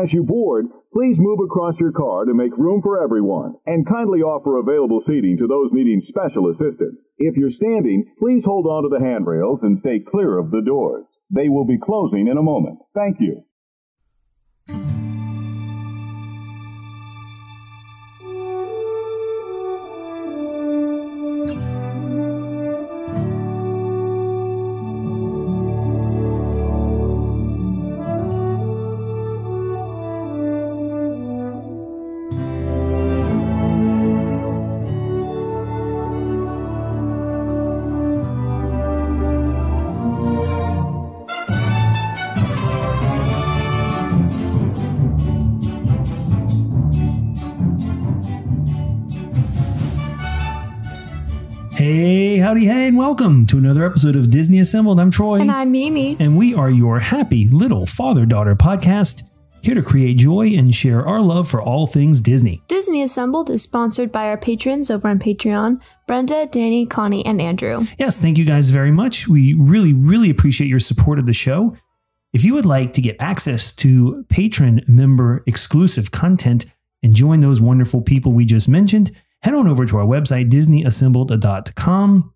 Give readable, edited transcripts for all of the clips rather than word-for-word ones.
As you board, please move across your car to make room for everyone, and kindly offer available seating to those needing special assistance. If you're standing, please hold on to the handrails and stay clear of the doors. They will be closing in a moment. Thank you. Hey, howdy, hey, and welcome to another episode of Disney Assembled. I'm Troy. And I'm Mimi. And we are your happy little father-daughter podcast, here to create joy and share our love for all things Disney. Disney Assembled is sponsored by our patrons over on Patreon, Brenda, Danny, Connie, and Andrew. Yes, thank you guys very much. We really appreciate your support of the show. If you would like to get access to patron member exclusive content and join those wonderful people we just mentioned, head on over to our website, DisneyAssembled.com,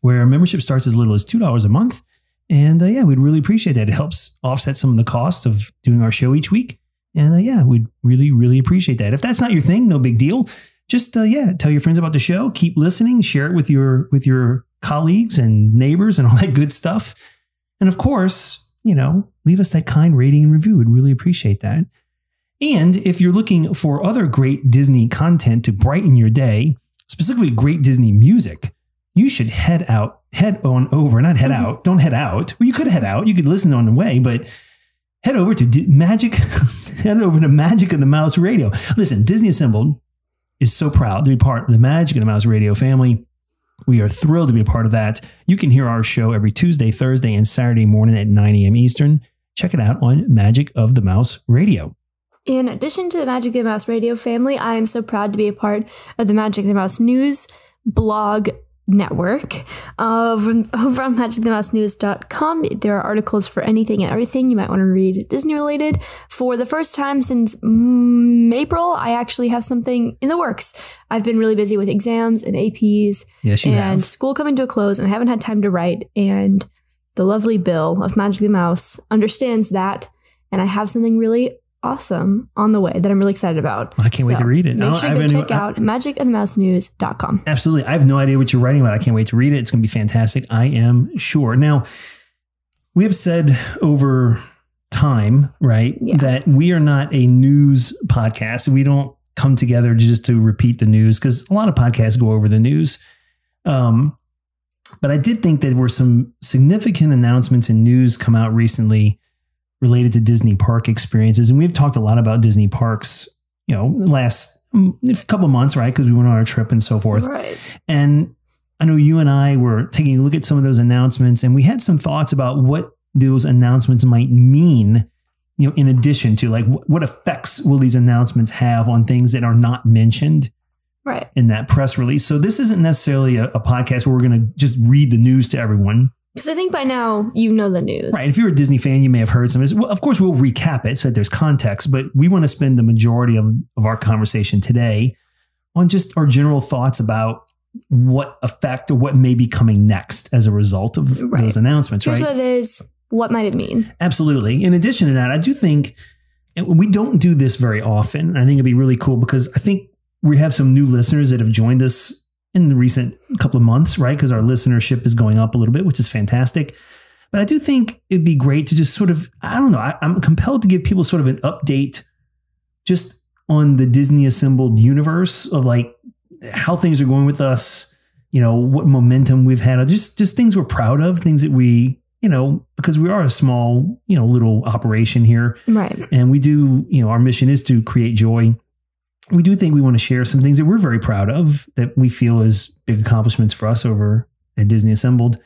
where membership starts as little as $2 a month. And yeah, we'd really appreciate that. It helps offset some of the cost of doing our show each week. And yeah, we'd really appreciate that. If that's not your thing, no big deal. Just tell your friends about the show. Keep listening. Share it with your colleagues and neighbors and all that good stuff. And of course, leave us that kind rating and review. We'd really appreciate that. And if you're looking for other great Disney content to brighten your day, specifically great Disney music, you should head out. Don't head out. Well, you could head out. You could listen on the way, but head over to Magic of the Mouse Radio. Listen, Disney Assembled is so proud to be part of the Magic of the Mouse Radio family. We are thrilled to be a part of that. You can hear our show every Tuesday, Thursday, and Saturday morning at 9 a.m. Eastern. Check it out on Magic of the Mouse Radio. In addition to the Magic of the Mouse Radio family, I am so proud to be a part of the Magic of the Mouse News blog network. Over on magicofthemousenews.com, there are articles for anything and everything you might want to read Disney related. For the first time since April, I actually have something in the works. I've been really busy with exams and APs and school coming to a close, and I haven't had time to write. And the lovely Bill of Magic of the Mouse understands that, and I have something really awesome on the way that I'm really excited about. I can't wait to read it. Make sure you go check out magicofthemousenews.com. Absolutely. I have no idea what you're writing about. I can't wait to read it. It's going to be fantastic. I am sure. Now, we have said over time, right, that we are not a news podcast. We don't come together just to repeat the news, because a lot of podcasts go over the news. But I did think there were some significant announcements and news come out recently related to Disney park experiences. And we've talked a lot about Disney parks, the last couple of months, right? Because we went on our trip and so forth. Right. And I know you and I were taking a look at some of those announcements, and we had some thoughts about what those announcements might mean, in addition to what effects will these announcements have on things that are not mentioned in that press release. So this isn't necessarily a podcast where we're going to just read the news to everyone. Because I think by now you know the news. Right. If you're a Disney fan, you may have heard some of this. Well, of course, we'll recap it so that there's context, but we want to spend the majority of our conversation today on just our general thoughts about what effect or what may be coming next as a result of those announcements. Here's what it is. What might it mean? Absolutely. In addition to that, I do think we don't do this very often. I think it'd be really cool because I think we have some new listeners that have joined us in the recent couple of months, right? Because our listenership is going up a little bit, which is fantastic. But I do think it'd be great to just sort of, I'm compelled to give people sort of an update just on the Disney Assembled universe of how things are going with us, what momentum we've had, just things we're proud of, things that we, because we are a small, little operation here. Right. And we do, our mission is to create joy. We do think we want to share some things that we're very proud of that we feel is big accomplishments for us over at Disney Assembled,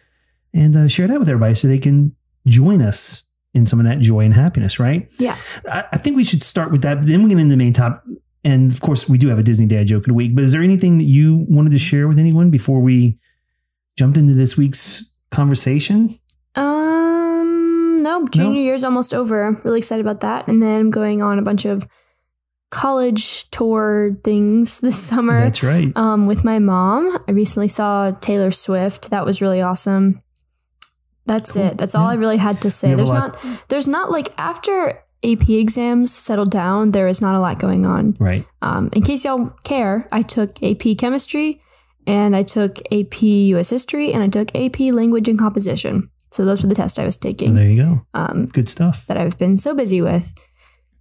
and share that with everybody so they can join us in some of that joy and happiness, right? Yeah. I think we should start with that. Then we'll get into the main topic. And of course, we do have a Disney Dad joke of the week. But is there anything that you wanted to share with anyone before we jumped into this week's conversation? No, junior year's almost over. Really excited about that. And then I'm going on a bunch of college tour things this summer. That's right. With my mom. I recently saw Taylor Swift. That was really awesome. That's cool. It. That's all I really had to say. There's not like after AP exams settled down, there is not a lot going on. Right. In case y'all care, I took AP chemistry and I took AP US history and I took AP language and composition. So those were the tests I was taking. There you go. Good stuff. That I've been so busy with.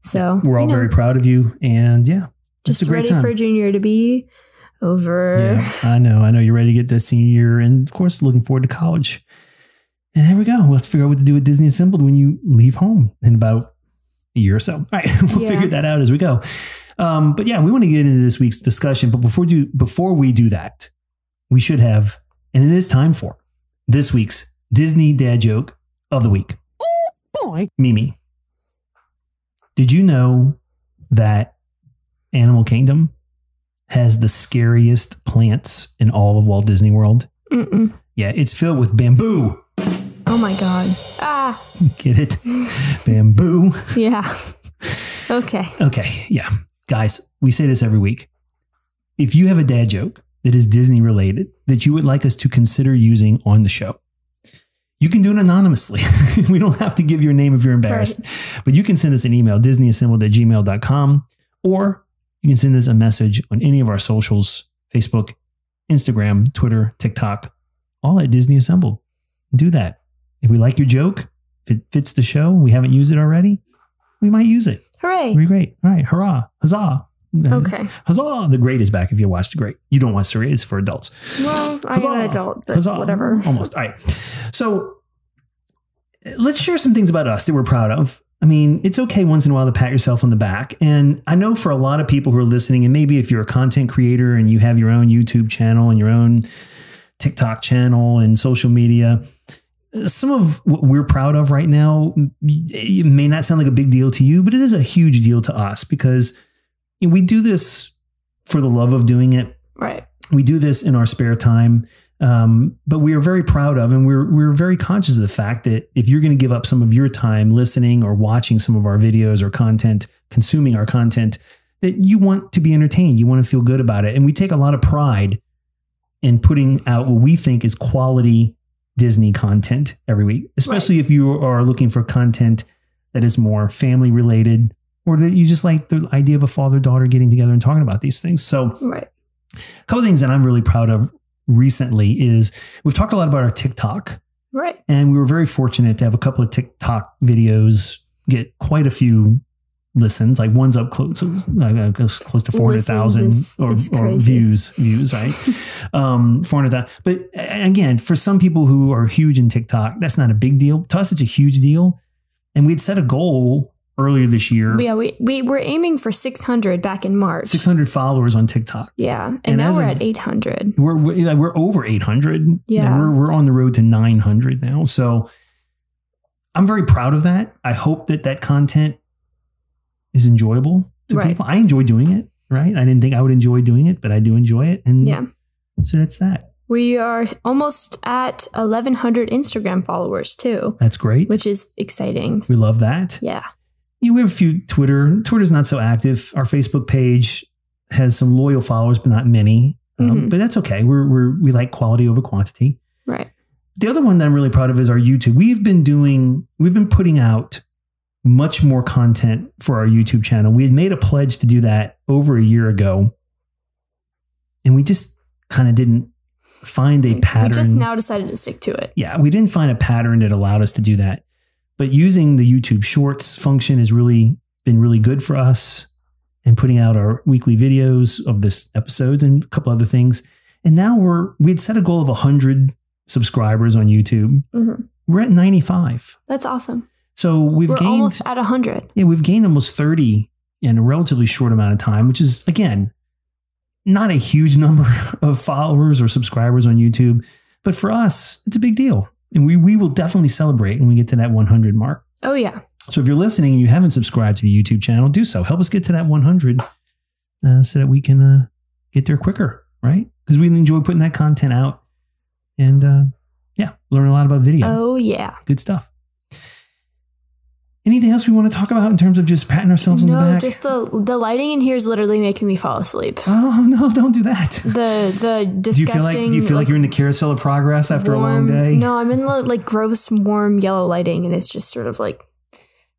So we're all very proud of you. And just ready for junior to be over. Yeah, I know. You're ready to get to senior year and of course looking forward to college. And there we go. We'll have to figure out what to do with Disney Assembled when you leave home in about a year or so. All right. We'll figure that out as we go. But we want to get into this week's discussion. But before we do that, we should have, and it is time for this week's Disney dad joke of the week. Oh boy. Mimi, did you know that Animal Kingdom has the scariest plants in all of Walt Disney World? Mm-mm. Yeah, it's filled with bamboo. Oh my God. Ah. Get it? Bamboo. Yeah. Okay. Okay. Yeah. Guys, we say this every week. If you have a dad joke that is Disney related that you would like us to consider using on the show, you can do it anonymously. We don't have to give your name if you're embarrassed. Right. But you can send us an email, disneyassembled@gmail.com, or you can send us a message on any of our socials, Facebook, Instagram, Twitter, TikTok, all at Disney Assembled. Do that. If we like your joke, if it fits the show, we haven't used it already, we might use it. Hooray. It'd be great. All right. Hurrah. Huzzah. Okay. Huzzah. The Great is back if you watched The Great. You don't watch The Great. It's for adults. Well, I'm an adult, but huzzah. Whatever. Almost. All right. So let's share some things about us that we're proud of. I mean, it's okay once in a while to pat yourself on the back. And I know for a lot of people who are listening, and maybe if you're a content creator and you have your own YouTube channel and your own TikTok channel and social media, some of what we're proud of right now, it may not sound like a big deal to you, but it is a huge deal to us because we do this for the love of doing it. Right. We do this in our spare time. But we are very proud of, and we're very conscious of the fact that if you're going to give up some of your time listening or watching some of our videos or content, consuming our content, that you want to be entertained. You want to feel good about it. And we take a lot of pride in putting out what we think is quality Disney content every week, especially if you are looking for content that is more family related or that you just like the idea of a father-daughter getting together and talking about these things. So a couple of things that I'm really proud of recently is we've talked a lot about our TikTok. Right. And we were very fortunate to have a couple of TikTok videos get quite a few listens. Like one's up close to 400,000 or views, right? 400,000. But again, for some people who are huge in TikTok, that's not a big deal. To us, it's a huge deal. And we'd set a goal earlier this year. Yeah, we were aiming for 600 back in March. 600 followers on TikTok. Yeah, and now we're at 800. We're over 800. Yeah, and we're on the road to 900 now. So I'm very proud of that. I hope that content is enjoyable to people. I enjoy doing it. Right? I didn't think I would enjoy doing it, but I do enjoy it. And so that's that. We are almost at 1,100 Instagram followers too. That's great. Which is exciting. We love that. Yeah. We have a few Twitter. Twitter's not so active. Our Facebook page has some loyal followers, but not many. But that's okay. We like quality over quantity. Right. The other one that I'm really proud of is our YouTube. We've been putting out much more content for our YouTube channel. We had made a pledge to do that over a year ago, and we just kind of didn't find a pattern. We just now decided to stick to it. Yeah, we didn't find a pattern that allowed us to do that. But using the YouTube Shorts function has really been really good for us, and putting out our weekly videos of this episodes and a couple other things. And now we'd set a goal of 100 subscribers on YouTube. Mm-hmm. We're at 95. That's awesome. So we're almost at 100. Yeah, we've gained almost 30 in a relatively short amount of time, which is, again, not a huge number of followers or subscribers on YouTube. But for us, it's a big deal. And we will definitely celebrate when we get to that 100 mark. Oh, yeah. So if you're listening and you haven't subscribed to the YouTube channel, do so. Help us get to that 100 so that we can get there quicker, right? Because we enjoy putting that content out and, learn a lot about video. Oh, yeah. Good stuff. Anything else we want to talk about in terms of just patting ourselves on the back? No, just the lighting in here is literally making me fall asleep. Oh no, don't do that. The disgusting. Do you feel like you're in the carousel of progress after a long day? No, I'm in the like gross, warm yellow lighting, and it's just sort of like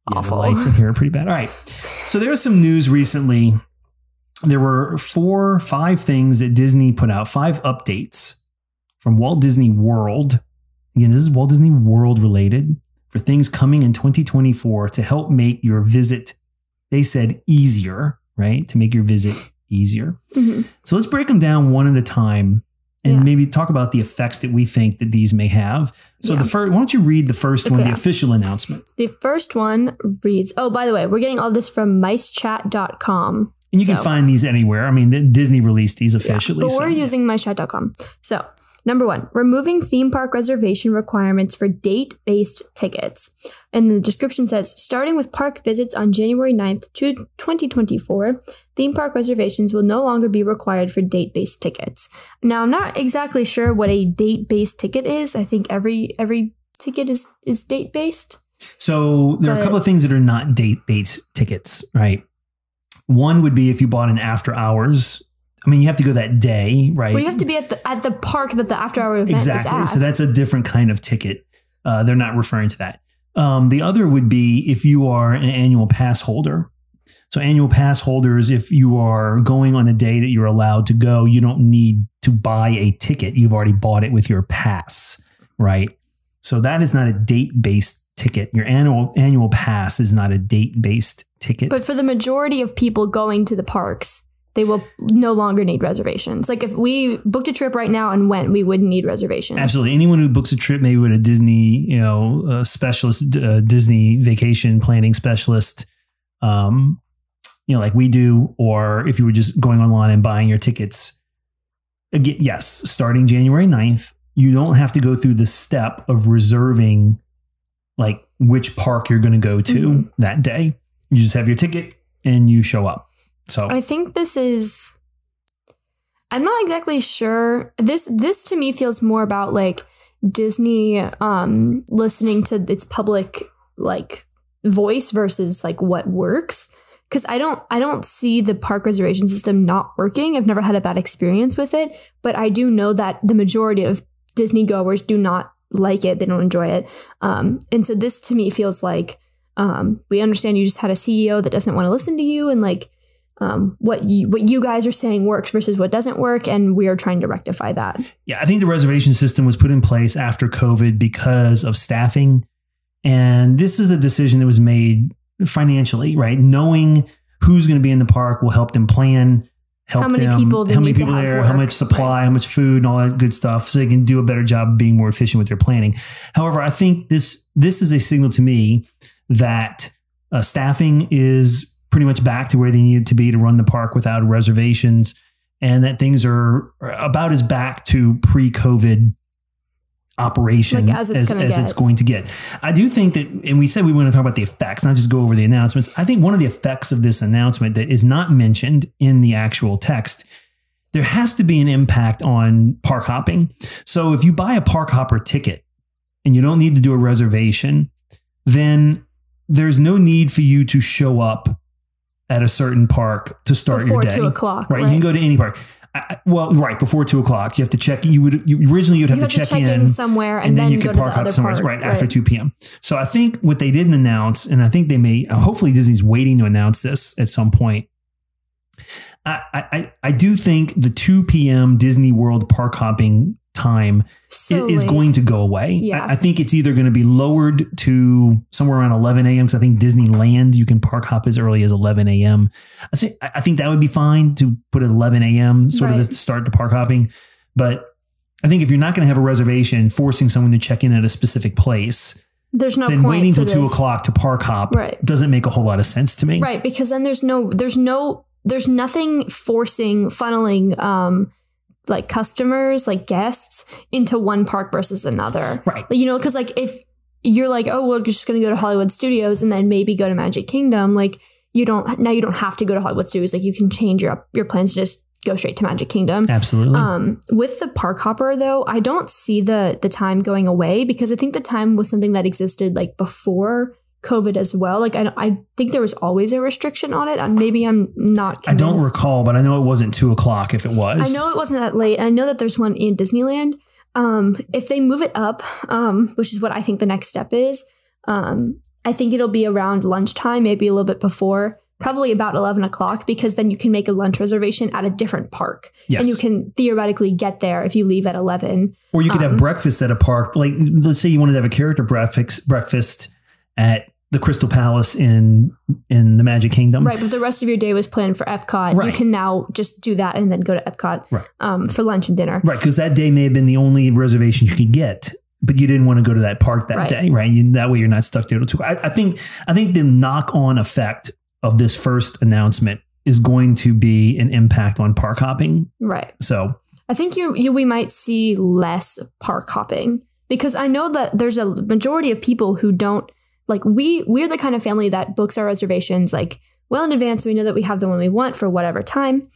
awful. The lights in here are pretty bad. All right. So there was some news recently. There were 4 or 5 things that Disney put out, 5 updates from Walt Disney World. Again, this is Walt Disney World related, for things coming in 2024 to help make your visit, they said, easier, right? To make your visit easier. Mm-hmm. So let's break them down one at a time and maybe talk about the effects that we think that these may have. So the first, why don't you read the first one, the official announcement? The first one reads, oh, by the way, we're getting all this from micechat.com. And you can find these anywhere. I mean, Disney released these officially. But we're using micechat.com. So number 1, removing theme park reservation requirements for date-based tickets. And the description says, starting with park visits on January 9th, 2024, theme park reservations will no longer be required for date-based tickets. Now, I'm not exactly sure what a date-based ticket is. I think every ticket is date-based. So there are a couple of things that are not date-based tickets, right? One would be if you bought an after hours. I mean, you have to go that day, right? Well, you have to be at the park that the after hour event is at. So that's a different kind of ticket. They're not referring to that. The other would be if you are an annual pass holder. So annual pass holders, if you are going on a day that you're allowed to go, you don't need to buy a ticket. You've already bought it with your pass, right? So that is not a date-based ticket. Your annual pass is not a date-based ticket. But for the majority of people going to the parks, they will no longer need reservations. Like if we booked a trip right now and went, we wouldn't need reservations. Absolutely. Anyone who books a trip, maybe with a Disney, specialist, Disney vacation planning specialist, like we do, or if you were just going online and buying your tickets, again, yes, starting January 9th, you don't have to go through the step of reserving like which park you're going to go to that day. You just have your ticket and you show up. So I think this is, I'm not exactly sure. This to me feels more about like Disney listening to its public like voice versus like what works. Because I don't see the park reservation system not working. I've never had a bad experience with it, but I do know that the majority of Disney goers do not like it. They don't enjoy it. And so this to me feels like we understand you just had a CEO that doesn't want to listen to you, and like what you guys are saying works versus what doesn't work, and we are trying to rectify that. Yeah, I think the reservation system was put in place after COVID because of staffing, and this is a decision that was made financially, right? Knowing who's going to be in the park will help them plan. How many people there, how much supply, how much food, and all that good stuff, so they can do a better job of being more efficient with their planning. However, I think this is a signal to me that staffing is pretty much back to where they need to be to run the park without reservations, and that things are about as back to pre-COVID operation like as it's going to get. I do think that, and we said we want to talk about the effects, not just go over the announcements. I think one of the effects of this announcement that is not mentioned in the actual text, there has to be an impact on park hopping. So if you buy a park hopper ticket and you don't need to do a reservation, then there's no need for you to show up at a certain park to start before your day. 2 o'clock. Right. You can go to any park. Before 2 o'clock, you have to check. Originally you'd have to check in somewhere, and then you could park up somewhere right after 2 p.m. So I think what they didn't announce, and I think they may, hopefully Disney's waiting to announce this at some point. I do think the 2 p.m. Disney World park hopping time is going to go away. Yeah. I think it's either going to be lowered to somewhere around 11 a.m. because I think Disneyland, you can park hop as early as 11 a.m. I think that would be fine to put at 11 a.m. sort of as the start to park hopping. But I think if you're not going to have a reservation, forcing someone to check in at a specific place, there's no then point waiting till to 2 o'clock to park hop doesn't make a whole lot of sense to me. Right. Because then there's nothing funneling, like customers, like guests into one park versus another. Right. Because like if you're like, oh, we're just going to go to Hollywood Studios and then maybe go to Magic Kingdom, like you don't have to go to Hollywood Studios. Like you can change your plans to just go straight to Magic Kingdom. Absolutely. With the park hopper though, I don't see the time going away, because I think the time was something that existed like before COVID as well. Like I think there was always a restriction on it. Maybe I'm not convinced. I don't recall, but I know it wasn't 2:00 if it was. I know it wasn't that late. I know that there's one in Disneyland. If they move it up, which is what I think the next step is, I think it'll be around lunchtime, maybe a little bit before, probably about 11 o'clock, because then you can make a lunch reservation at a different park. Yes. And you can theoretically get there if you leave at 11. Or you could have breakfast at a park. Like, let's say you wanted to have a character breakfast at the Crystal Palace in the Magic Kingdom. Right, but the rest of your day was planned for Epcot. Right. You can now just do that and then go to Epcot for lunch and dinner. Right, because that day may have been the only reservation you could get, but you didn't want to go to that park that day, right? That way you're not stuck there. I think the knock-on effect of this first announcement is going to be an impact on park hopping. Right. So I think we might see less park hopping, because I know that there's a majority of people who don't, like, we're the kind of family that books our reservations like well in advance. So we know that we have them when we want for whatever time.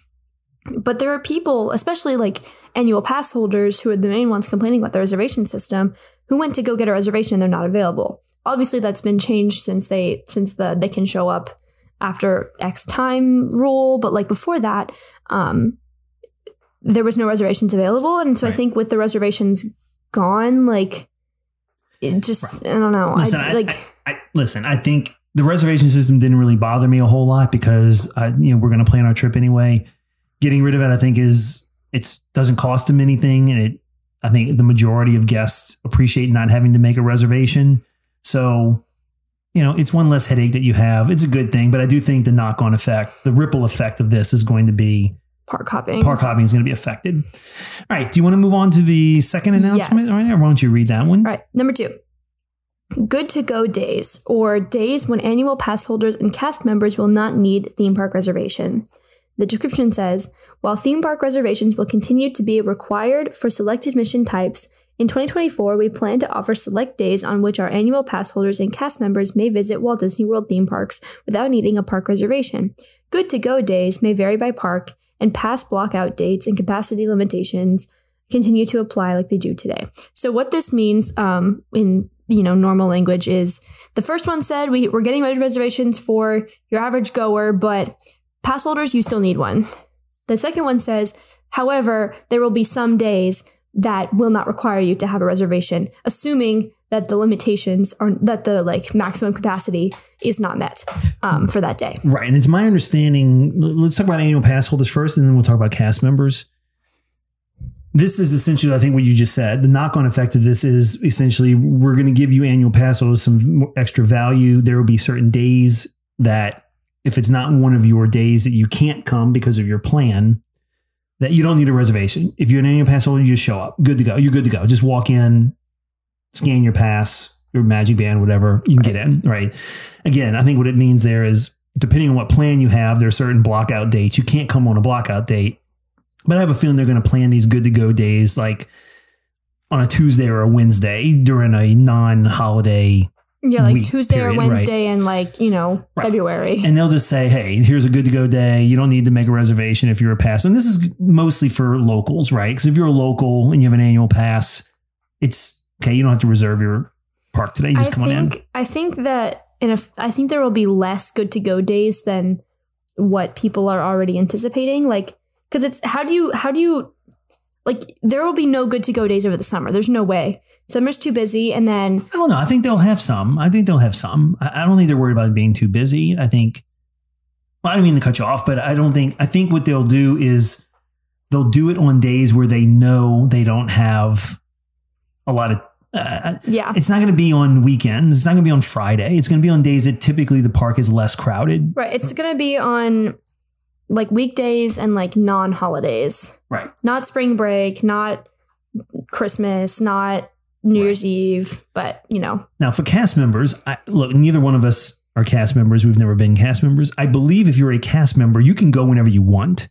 But there are people, especially like annual pass holders, who are the main ones complaining about the reservation system, who went to go get a reservation and they're not available. Obviously, that's been changed since they can show up after X time rule. But like before that, there was no reservations available. And so I think with the reservations gone, like, it just, I don't know. Listen, I think the reservation system didn't really bother me a whole lot, because we're going to plan our trip anyway. Getting rid of it, I think, it doesn't cost them anything, and I think the majority of guests appreciate not having to make a reservation. So, it's one less headache that you have. It's a good thing, but I do think the knock-on effect, the ripple effect of this, is going to be park hopping. Park hopping is going to be affected. All right. Do you want to move on to the second announcement? Yes. All right. Or why don't you read that one? All right. Number 2. Good to go days, or days when annual pass holders and cast members will not need theme park reservation. The description says, while theme park reservations will continue to be required for selected mission types, in 2024, we plan to offer select days on which our annual pass holders and cast members may visit Walt Disney World theme parks without needing a park reservation. Good to go days may vary by park, and pass blockout dates and capacity limitations continue to apply like they do today. So what this means in normal language is, the first one said we're getting reservations for your average goer, but pass holders, you still need one. The second one says, however, there will be some days that will not require you to have a reservation, assuming that the limitations are that the maximum capacity is not met for that day. Right. And it's my understanding, let's talk about annual pass holders first, and then we'll talk about cast members. This is essentially, I think, what you just said. The knock-on effect of this is essentially, we're going to give you annual pass holders some extra value. There will be certain days that, if it's not one of your days that you can't come because of your plan, that you don't need a reservation. If you're an annual pass holder, you just show up. Good to go. You're good to go. Just walk in, scan your pass, your magic band, whatever, you can get in, right? Again, I think what it means there is, depending on what plan you have, there are certain blockout dates. You can't come on a blockout date, but I have a feeling they're going to plan these good to go days like on a Tuesday or a Wednesday during a non-holiday week Tuesday period, or Wednesday right? in February. And they'll just say, hey, here's a good to go day. You don't need to make a reservation if you're a pass. And this is mostly for locals, right? Because if you're a local and you have an annual pass, it's okay. You don't have to reserve your park today. You just come on in. I think that I think there will be less good to go days than what people are already anticipating. Because it's how do you there will be no good to go days over the summer. There's no way. Summer's too busy, and then I don't know. I think they'll have some. I don't think they're worried about it being too busy. I think. Well, I don't mean to cut you off, but I think what they'll do is they'll do it on days where they know they don't have a lot of. It's not going to be on weekends. It's not going to be on Friday. It's going to be on days that typically the park is less crowded. Right. It's going to be on weekdays and non-holidays. Right. Not spring break, not Christmas, not New Year's Eve, but Now for cast members, look, neither one of us are cast members. We've never been cast members. I believe if you're a cast member, you can go whenever you want.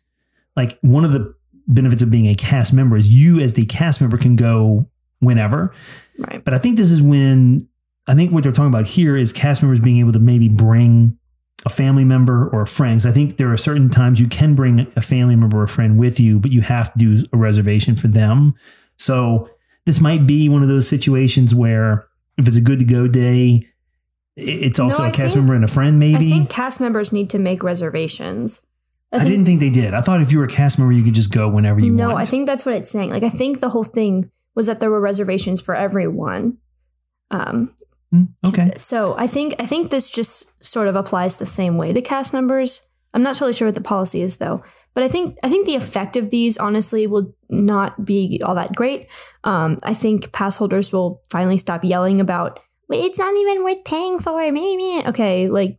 One of the benefits of being a cast member is you as the cast member can go whenever. Right. But I think what they're talking about here is cast members being able to maybe bring a family member or a friend. 'Cause I think there are certain times you can bring a family member or a friend with you, but you have to do a reservation for them. So this might be one of those situations where if it's a good to go day, it's also No, a cast member and a friend, maybe? I think cast members need to make reservations. I didn't think they did. I thought if you were a cast member, you could just go whenever you want. No, I think that's what it's saying. Like, I think the whole thing was that there were reservations for everyone. Okay. So I think this just sort of applies the same way to cast members. I'm not totally sure what the policy is, though. But I think the effect of these, honestly, will not be all that great. I think pass holders will finally stop yelling about, wait, it's not even worth paying for. Okay, like,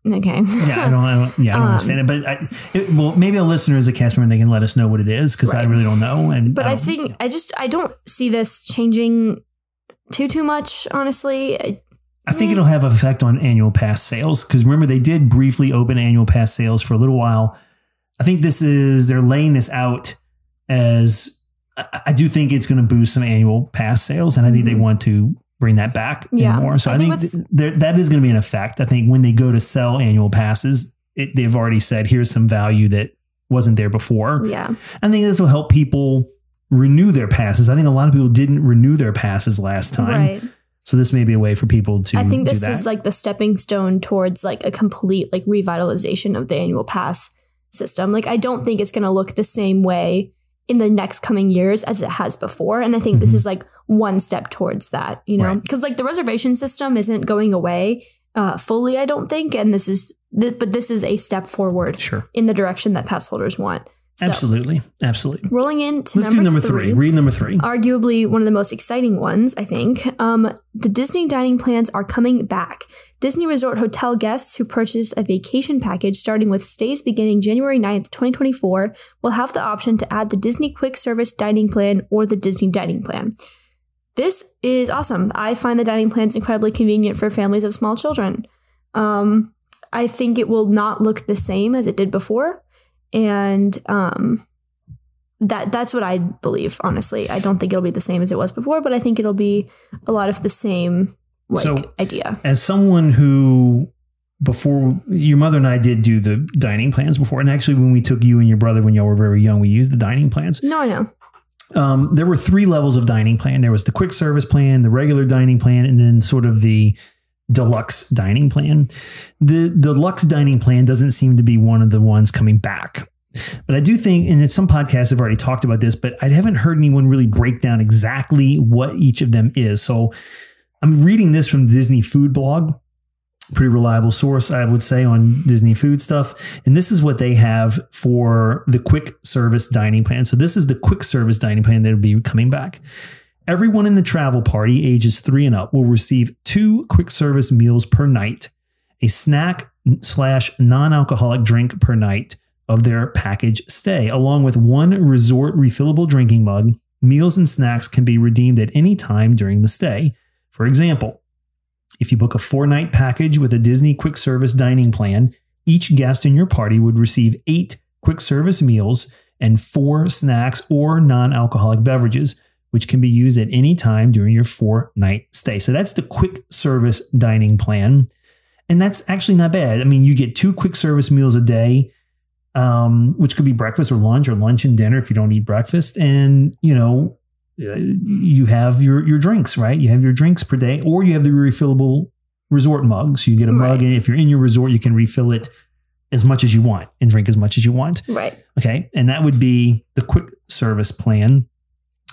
okay. Yeah, I don't understand it. But maybe a listener is a cast member and they can let us know what it is, because I really don't know. But I don't see this changing too much, honestly. I think it'll have an effect on annual pass sales, because remember, they did briefly open annual pass sales for a little while. I think they're laying this out as, I do think it's going to boost some annual pass sales, and I think they want to bring that back more. So I think that is going to be an effect. I think when they go to sell annual passes, they've already said, here's some value that wasn't there before. Yeah. I think this will help people renew their passes. I think a lot of people didn't renew their passes last time. Right. So this may be a way for people to. I think this is like the stepping stone towards like a complete like revitalization of the annual pass system. Like, I don't think it's going to look the same way in the next coming years as it has before. And I think this is like one step towards that, you know, because like the reservation system isn't going away fully, I don't think. And this is a step forward in the direction that pass holders want. So, absolutely. Rolling into Let's do number three. Read number three. Arguably one of the most exciting ones, I think. The Disney dining plans are coming back. Disney Resort Hotel guests who purchase a vacation package starting with stays beginning January 9th, 2024 will have the option to add the Disney Quick Service Dining Plan or the Disney Dining Plan. This is awesome. I find the dining plans incredibly convenient for families of small children. I think it will not look the same as it did before. And that's what I believe, honestly. I don't think it'll be the same as it was before, but I think it'll be a lot of the same idea. As someone who, before, your mother and I did do the dining plans before, and actually when we took you and your brother when y'all were very young, we used the dining plans. No, I know. There were 3 levels of dining plan. There was the quick service plan, the regular dining plan, and then sort of the deluxe dining plan. The deluxe dining plan doesn't seem to be one of the ones coming back. But I do think, and some podcasts have already talked about this, but I haven't heard anyone really break down exactly what each of them is. So I'm reading this from Disney Food Blog, pretty reliable source, I would say, on Disney food stuff. And this is what they have for the quick service dining plan. So this is the quick service dining plan that will be coming back. Everyone in the travel party, ages 3 and up, will receive 2 quick service meals per night, a snack/non-alcoholic drink per night of their package stay, along with 1 resort refillable drinking mug. Meals and snacks can be redeemed at any time during the stay. For example, if you book a 4-night package with a Disney quick service dining plan, each guest in your party would receive 8 quick service meals and 4 snacks or non-alcoholic beverages, which can be used at any time during your 4-night stay. So that's the quick service dining plan. And that's actually not bad. I mean, you get 2 quick service meals a day, which could be breakfast or lunch and dinner if you don't eat breakfast. And, you know, you have your drinks, right? You have your drinks per day, or you have the refillable resort mugs. So you get a mug, and if you're in your resort, you can refill it as much as you want and drink as much as you want. Right. Okay. And that would be the quick service plan.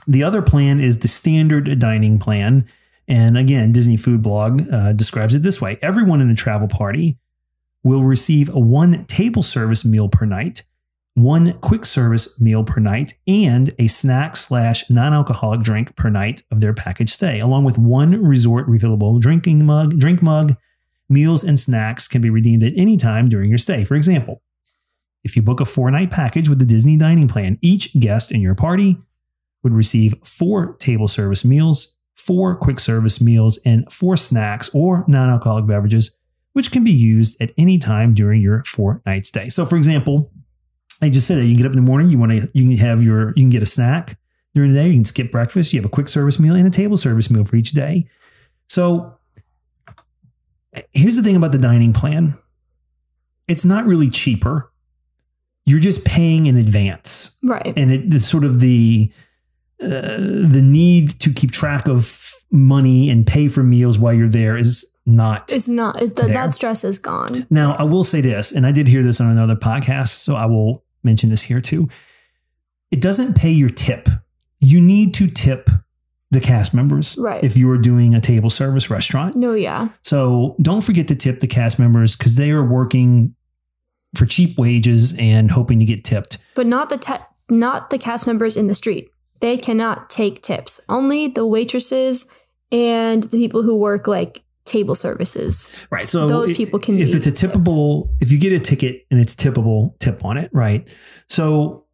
The other plan is the standard dining plan. And again, Disney Food Blog describes it this way. Everyone in a travel party will receive a 1 table service meal per night, 1 quick service meal per night, and a snack/non-alcoholic drink per night of their package stay, along with 1 resort refillable drink mug. Meals and snacks can be redeemed at any time during your stay. For example, if you book a 4-night package with the Disney dining plan, each guest in your party would receive 4 table service meals, 4 quick service meals, and 4 snacks or non-alcoholic beverages, which can be used at any time during your 4-night stay. So, for example, I just said that you can get up in the morning, you can get a snack during the day, you can skip breakfast, you have a quick service meal and a table service meal for each day. So, here's the thing about the dining plan. It's not really cheaper. You're just paying in advance. Right. And it's sort of the need to keep track of money and pay for meals while you're there is not. It's not. That stress is gone. Now, I will say this, and I did hear this on another podcast, so I will mention this here too. It doesn't pay your tip. You need to tip the cast members if you are doing a table service restaurant. No, yeah. So don't forget to tip the cast members because they are working for cheap wages and hoping to get tipped. But not the cast members in the street. They cannot take tips. Only the waitresses and the people who work like table services. Right. So those people can if it's a tippable, if you get a ticket and it's tippable, tip on it. Right. So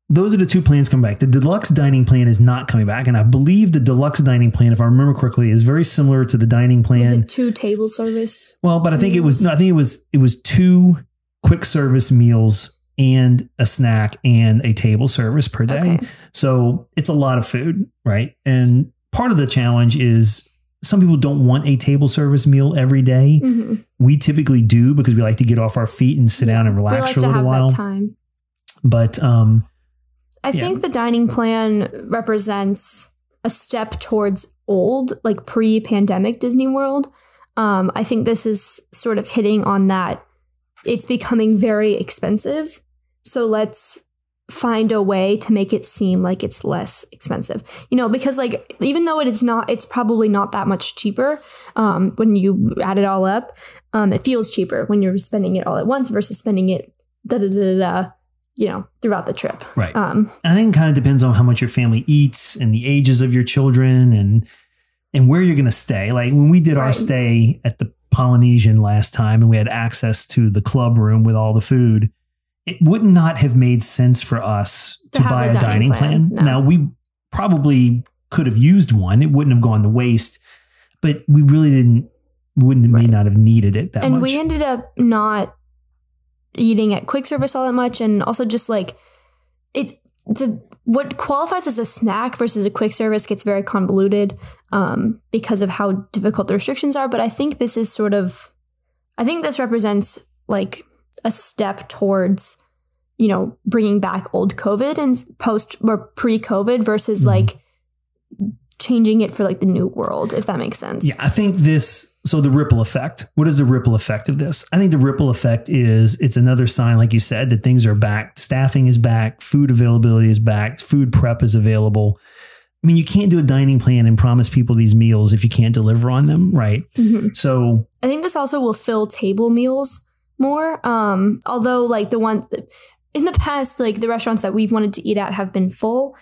those are the two plans coming back. The deluxe dining plan is not coming back. And I believe the deluxe dining plan, if I remember correctly, is very similar to the dining plan. Was it 2 table service? Well, but I think it was 2 quick service meals and a snack and a table service per day. Okay. So it's a lot of food, right? And part of the challenge is some people don't want a table service meal every day. Mm-hmm. We typically do because we like to get off our feet and sit down and relax for a little while. We like to have that time. But I think the dining plan represents a step towards old, like pre-pandemic Disney World. I think this is sort of hitting on that. It's becoming very expensive. So let's find a way to make it seem like it's less expensive, because like, even though it's probably not that much cheaper. When you add it all up, it feels cheaper when you're spending it all at once versus spending it throughout the trip. Right. I think it kind of depends on how much your family eats and the ages of your children and where you're going to stay. Like when we did our stay at the Polynesian last time and we had access to the club room with all the food, it would not have made sense for us to buy a dining plan. No. Now, we probably could have used one. It wouldn't have gone to waste, but we really may not have needed it that much. And we ended up not eating at quick service all that much. And also just like what qualifies as a snack versus a quick service gets very convoluted because of how difficult the restrictions are. But I think this is I think this represents like a step towards, bringing back old COVID and post or pre-COVID versus like changing it for like the new world, if that makes sense. Yeah, I think so the ripple effect, what is the ripple effect of this? I think the ripple effect it's another sign, like you said, that things are back. Staffing is back. Food availability is back. Food prep is available. I mean, you can't do a dining plan and promise people these meals if you can't deliver on them, right? Mm-hmm. So I think this also will fill table meals more. Although like the one in the past, like the restaurants that we've wanted to eat at have been full.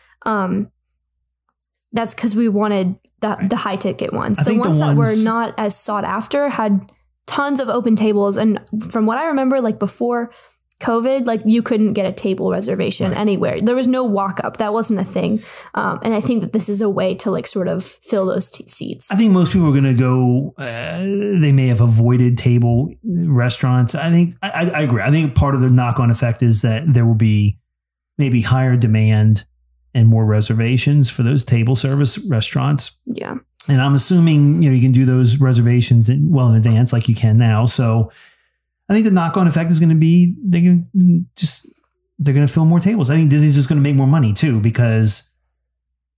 That's because we wanted the high ticket ones. The ones that were not as sought after had tons of open tables. And from what I remember, like before COVID, like you couldn't get a table reservation anywhere. There was no walk up. That wasn't a thing. And I think that this is a way to like sort of fill those seats. I think most people are going to go, they may have avoided table restaurants. I think I agree. I think part of the knock-on effect is that there will be maybe higher demand and more reservations for those table service restaurants. Yeah. And I'm assuming, you can do those reservations in advance like you can now. So I think the knock-on effect is going to be they're going to fill more tables. I think Disney's just going to make more money too, because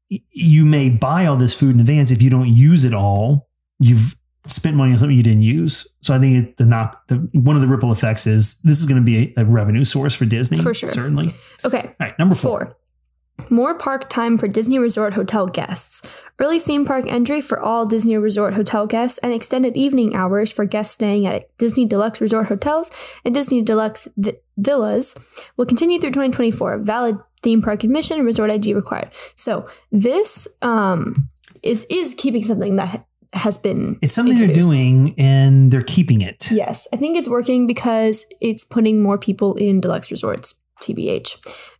you may buy all this food in advance. If you don't use it all, you've spent money on something you didn't use. So I think one of the ripple effects is this is going to be a revenue source for Disney. For sure. Certainly. Okay. All right. Number 4. More park time for Disney Resort Hotel guests. Early theme park entry for all Disney Resort Hotel guests and extended evening hours for guests staying at Disney Deluxe Resort Hotels and Disney Deluxe Villas will continue through 2024. Valid theme park admission and resort ID required. So this is keeping something that has been It's something introduced. They're doing and they're keeping it. Yes. I think it's working because it's putting more people in deluxe resorts. TBH,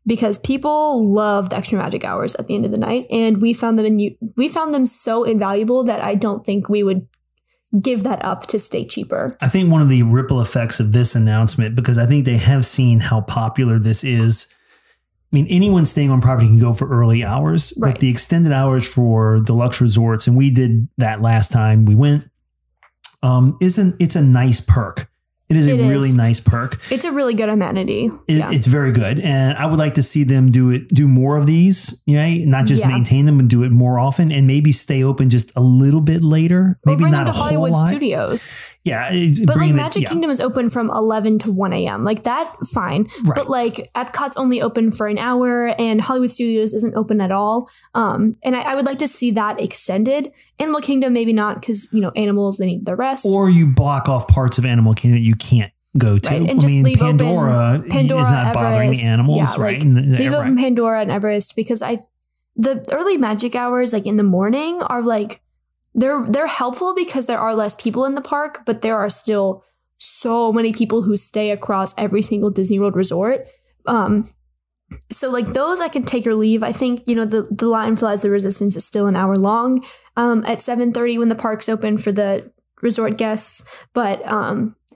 because people love the extra magic hours at the end of the night, and we found them so invaluable that I don't think we would give that up to stay cheaper. I think one of the ripple effects of this announcement, because I think they have seen how popular this is. I mean, anyone staying on property can go for early hours, but the extended hours for deluxe resorts, and we did that last time we went, it's a nice perk. It is a really nice perk. It's a really good amenity. It's very good. And I would like to see them do more of these, not just maintain them, and do it more often, and maybe stay open just a little bit later. Maybe bring not them to a Hollywood whole lot. Studios. Yeah. But like Magic Kingdom is open from 11 to 1 a.m. Like that, fine. Right. But like Epcot's only open for an hour and Hollywood Studios isn't open at all. And I would like to see that extended. Animal Kingdom, maybe not, because, animals, they need the rest. Or you block off parts of Animal Kingdom that you can't go to. Right. And just leave Pandora open Pandora, is not Everest. bothering the animals, yeah, right? Leave open Pandora and Everest, because the early magic hours, like in the morning, are like they're helpful because there are less people in the park, but there are still so many people who stay across every single Disney World resort. So like those I can take or leave. I think, the line for Rise of the Resistance is still an hour long at 7:30 when the park's open for the resort guests. But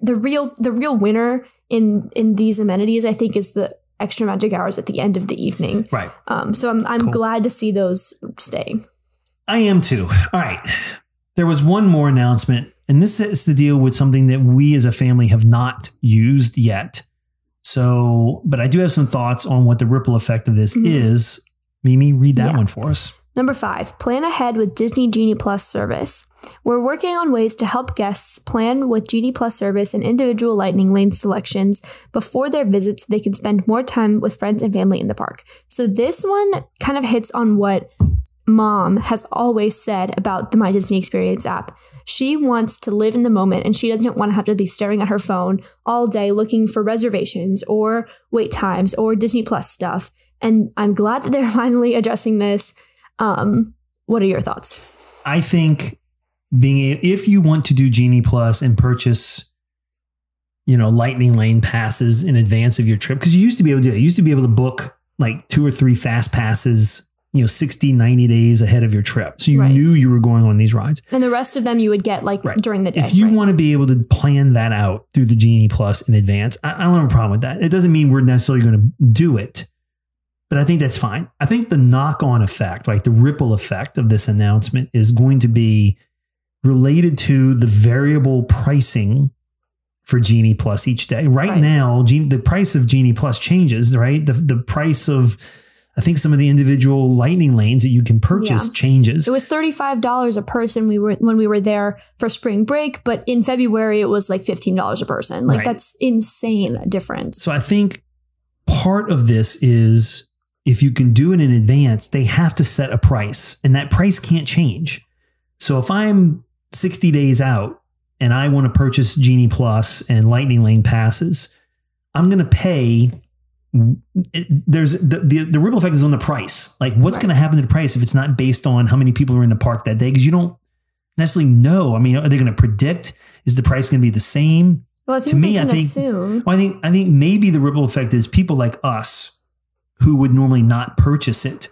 the real winner in these amenities, I think, is the extra magic hours at the end of the evening. Right. So I'm glad to see those stay. I am too. All right. There was one more announcement, and this is to deal with something that we as a family have not used yet. So, but I do have some thoughts on what the ripple effect of this is. Mimi, read that one for us. Number 5, plan ahead with Disney Genie Plus service. We're working on ways to help guests plan with Genie Plus service and individual Lightning Lane selections before their visits so they can spend more time with friends and family in the park. So this one kind of hits on what Mom has always said about the My Disney Experience app. She wants to live in the moment, and she doesn't want to have to be staring at her phone all day looking for reservations or wait times or Disney Plus stuff. And I'm glad that they're finally addressing this. What are your thoughts? I think if you want to do Genie Plus and purchase, Lightning Lane passes in advance of your trip, because you used to be able to do it. You used to be able to book like 2 or 3 fast passes 60, 90 days ahead of your trip. So you knew you were going on these rides. And the rest of them you would get during the day. If you want to be able to plan that out through the Genie Plus in advance, I don't have a problem with that. It doesn't mean we're necessarily going to do it, but I think that's fine. I think the knock-on effect, like the ripple effect of this announcement, is going to be related to the variable pricing for Genie Plus each day. Right now, the price of Genie Plus changes, right? The price of, I think, some of the individual Lightning Lanes that you can purchase changes. It was $35 a person when we were there for spring break, but in February it was like $15 a person. That's insane difference. So I think part of this is, if you can do it in advance, they have to set a price, and that price can't change. So if I'm 60 days out and I want to purchase Genie Plus and Lightning Lane passes, I'm going to pay. There's the ripple effect is on the price. Like, what's going to happen to the price if it's not based on how many people are in the park that day? Because you don't necessarily know. I mean, are they going to predict? Is the price going to be the same? Well, I think maybe the ripple effect is people like us who would normally not purchase it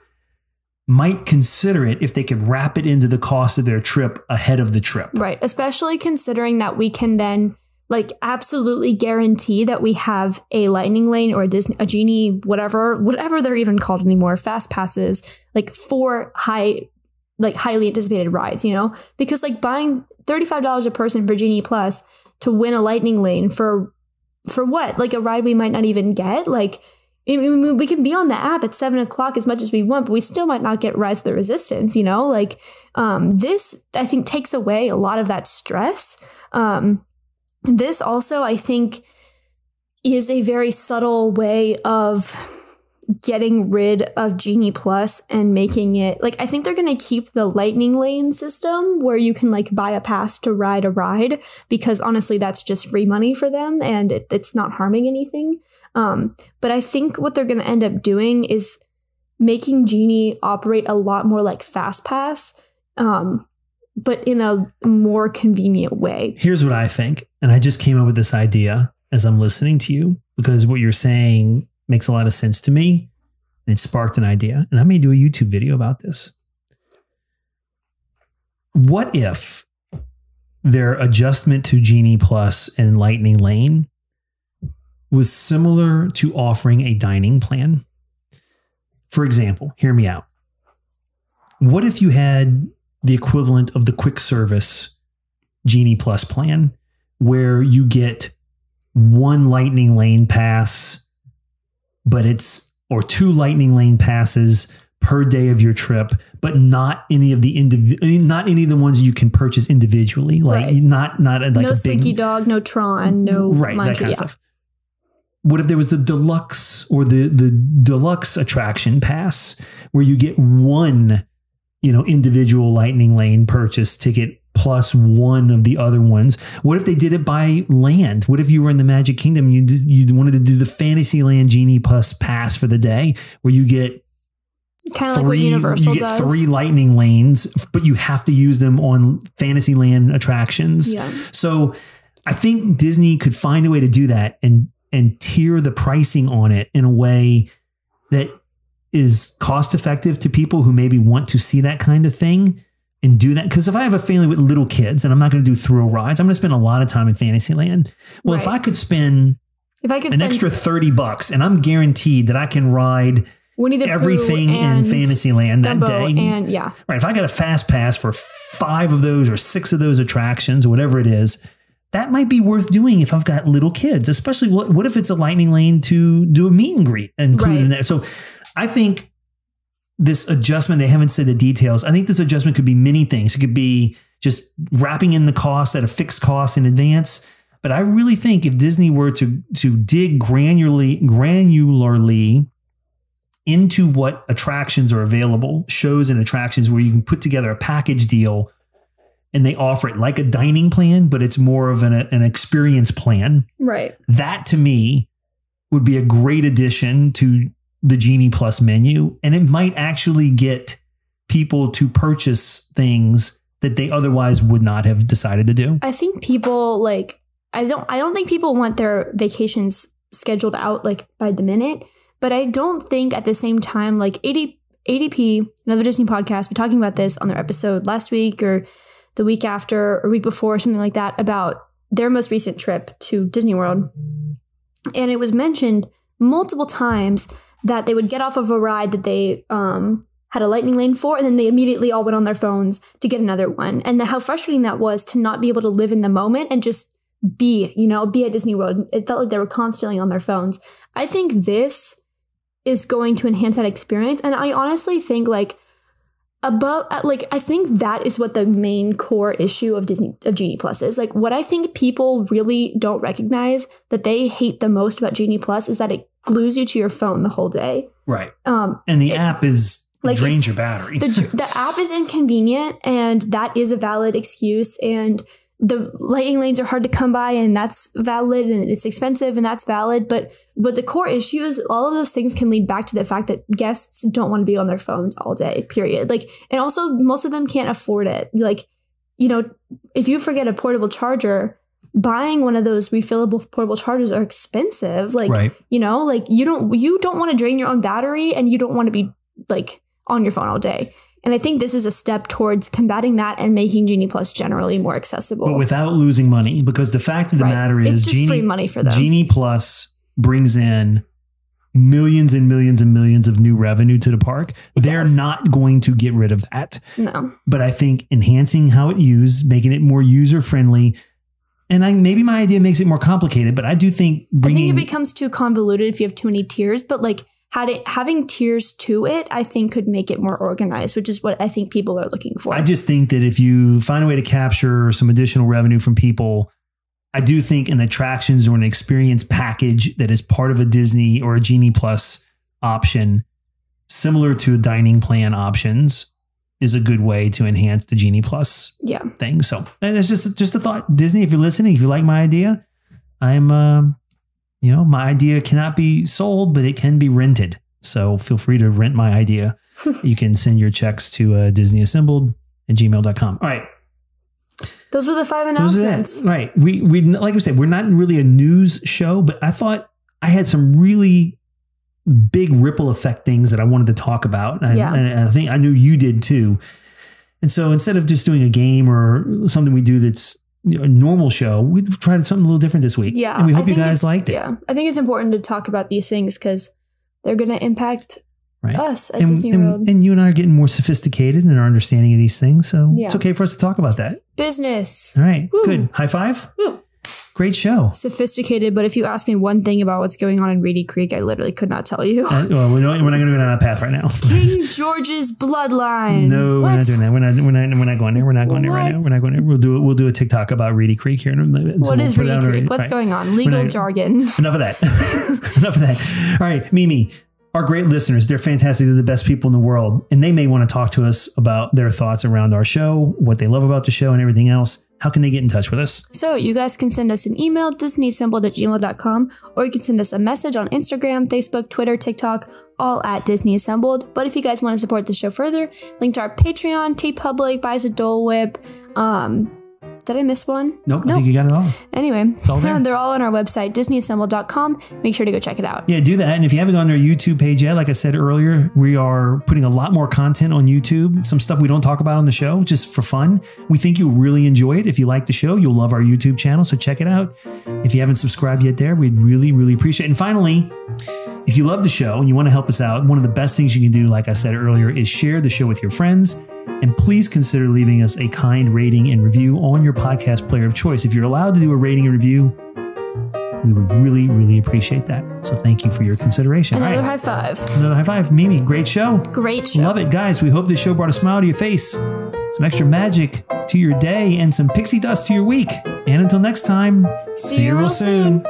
might consider it if they could wrap it into the cost of their trip ahead of the trip. Right. Especially considering that we can then absolutely guarantee that we have a Lightning Lane or a Genie, whatever they're even called anymore, fast passes, for highly anticipated rides, because buying $35 a person for Genie Plus to win a Lightning Lane for what? A ride we might not even get. We can be on the app at 7:00 as much as we want, but we still might not get Rise of the Resistance, this, I think, takes away a lot of that stress. This also, I think, is a very subtle way of getting rid of Genie Plus and making it I think they're going to keep the Lightning Lane system where you can buy a pass to ride a ride, because honestly, that's just free money for them and it's not harming anything. But I think what they're going to end up doing is making Genie operate a lot more like Fast Pass, but in a more convenient way. Here's what I think. And I just came up with this idea as I'm listening to you, because what you're saying makes a lot of sense to me. And it sparked an idea. And I may do a YouTube video about this. What if their adjustment to Genie Plus and Lightning Lane was similar to offering a dining plan? For example, hear me out. What if you had the equivalent of the quick service Genie Plus plan, where you get one lightning lane pass, or 2 lightning lane passes per day of your trip, but not any of the ones you can purchase individually. Like not like no a Slinky big Dog, no Tron, no that kind of stuff. What if there was the deluxe or the deluxe attraction pass where you get one, individual lightning lane purchase ticket plus one of the other ones? What if they did it by land? What if you were in the Magic Kingdom, you wanted to do the Fantasyland Genie Plus pass for the day, where you get kind of like what Universal does. 3 lightning lanes, but you have to use them on Fantasyland attractions. Yeah. So I think Disney could find a way to do that and tier the pricing on it in a way that is cost effective to people who maybe want to see that kind of thing and do that. Because if I have a family with little kids and I'm not going to do thrill rides, I'm going to spend a lot of time in Fantasyland. Well, if I could spend an extra $30 and I'm guaranteed that I can ride everything in Fantasyland that day. And right. If I got a fast pass for 5 of those or 6 of those attractions, whatever it is, that might be worth doing if I've got little kids, especially what if it's a lightning lane to do a meet and greet included in there. So I think this adjustment, they haven't said the details. I think this adjustment could be many things. It could be just wrapping in the cost at a fixed cost in advance. But I really think if Disney were to dig granularly into what attractions are available, shows and attractions where you can put together a package deal and they offer it like a dining plan, but it's more of an experience plan. Right. That to me would be a great addition to the Genie Plus menu. And it might actually get people to purchase things that they otherwise would not have decided to do. I think people I don't think people want their vacations scheduled out by the minute. But I don't think at the same time, ADP, another Disney podcast, we're talking about this on their episode last week or the week after or week before, something like that, about their most recent trip to Disney World. And it was mentioned multiple times that they would get off of a ride that they had a lightning lane for, and then they immediately all went on their phones to get another one. And how frustrating that was to not be able to live in the moment and just be at Disney World. It felt like they were constantly on their phones. I think this is going to enhance that experience. And I honestly think I think that is what the main core issue of Genie Plus is. What I think people really don't recognize that they hate the most about Genie Plus is that it glues you to your phone the whole day. Right. And the app drains your battery. The app is inconvenient, and that is a valid excuse. And the lightning lanes are hard to come by, and that's valid, and it's expensive, and that's valid. But the core issue is all of those things can lead back to the fact that guests don't want to be on their phones all day, period. And also most of them can't afford it. If you forget a portable charger, buying one of those refillable portable chargers are expensive. Right. You don't want to drain your own battery, and you don't want to be on your phone all day. And I think this is a step towards combating that and making Genie Plus generally more accessible. But without losing money, because the fact of the matter is it's just free money for them. Genie Plus brings in millions and millions and millions of new revenue to the park. They're not going to get rid of that. No. But I think enhancing how it's used, making it more user-friendly, and maybe my idea makes it more complicated, but I do think I think it becomes too convoluted if you have too many tiers, but having tiers to it, I think could make it more organized, which is what I think people are looking for. I just think that if you find a way to capture some additional revenue from people, I do think an attractions or an experience package that is part of a Disney or a Genie Plus option, similar to dining plan options, is a good way to enhance the Genie Plus thing. So that's just a thought. Disney, if you're listening, if you like my idea, I'm my idea cannot be sold, but it can be rented. So feel free to rent my idea. You can send your checks to disneyassembled@gmail.com. All right. Those were the 5 announcements. Right. We like I said, we're not really a news show, but I thought I had some really big ripple effect things that I wanted to talk about. And I think I knew you did too. And so instead of just doing a game or something we do that's a normal show, we've tried something a little different this week. Yeah. And we hope you guys liked it. Yeah. I think it's important to talk about these things because they're going to impact us at Disney World. And you and I are getting more sophisticated in our understanding of these things. So it's okay for us to talk about that. Business. All right. Woo. Good. High five. Woo. Great show. Sophisticated, but if you ask me one thing about what's going on in Reedy Creek, I literally could not tell you. Well, we're not going to go down that path right now. King George's bloodline. No, what? we're not doing that. We're not going there. We're not going there right now. We're not going there. We'll do a TikTok about Reedy Creek here. What is Reedy Creek? What's going on? Legal jargon. Enough of that. Enough of that. All right, Mimi. Our great listeners, they're fantastic. They're the best people in the world. And they may want to talk to us about their thoughts around our show, what they love about the show and everything else. How can they get in touch with us? So you guys can send us an email, disneyassembled@gmail.com, or you can send us a message on Instagram, Facebook, Twitter, TikTok, all at Disney Assembled. But if you guys want to support the show further, link to our Patreon, TeePublic, Buy Us a Dole Whip, did I miss one? Nope. I think you got it all. Anyway, it's all there. They're all on our website, disneyassembled.com. Make sure to go check it out. Yeah, do that. And if you haven't gone to our YouTube page yet, like I said earlier, we are putting a lot more content on YouTube. Some stuff we don't talk about on the show, just for fun. We think you'll really enjoy it. If you like the show, you'll love our YouTube channel. So check it out. If you haven't subscribed yet there, we'd really, really appreciate it. And finally, if you love the show and you want to help us out, one of the best things you can do, like I said earlier, is share the show with your friends. And please consider leaving us a kind rating and review on your podcast player of choice. If you're allowed to do a rating and review, we would really, really appreciate that. So thank you for your consideration. Another high five. Another high five. Mimi, great show. Great show. Love it. Guys, we hope this show brought a smile to your face, some extra magic to your day, and some pixie dust to your week. And until next time, see you real soon.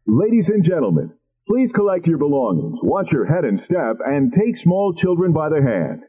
Ladies and gentlemen, please collect your belongings, watch your head and step, and take small children by the hand.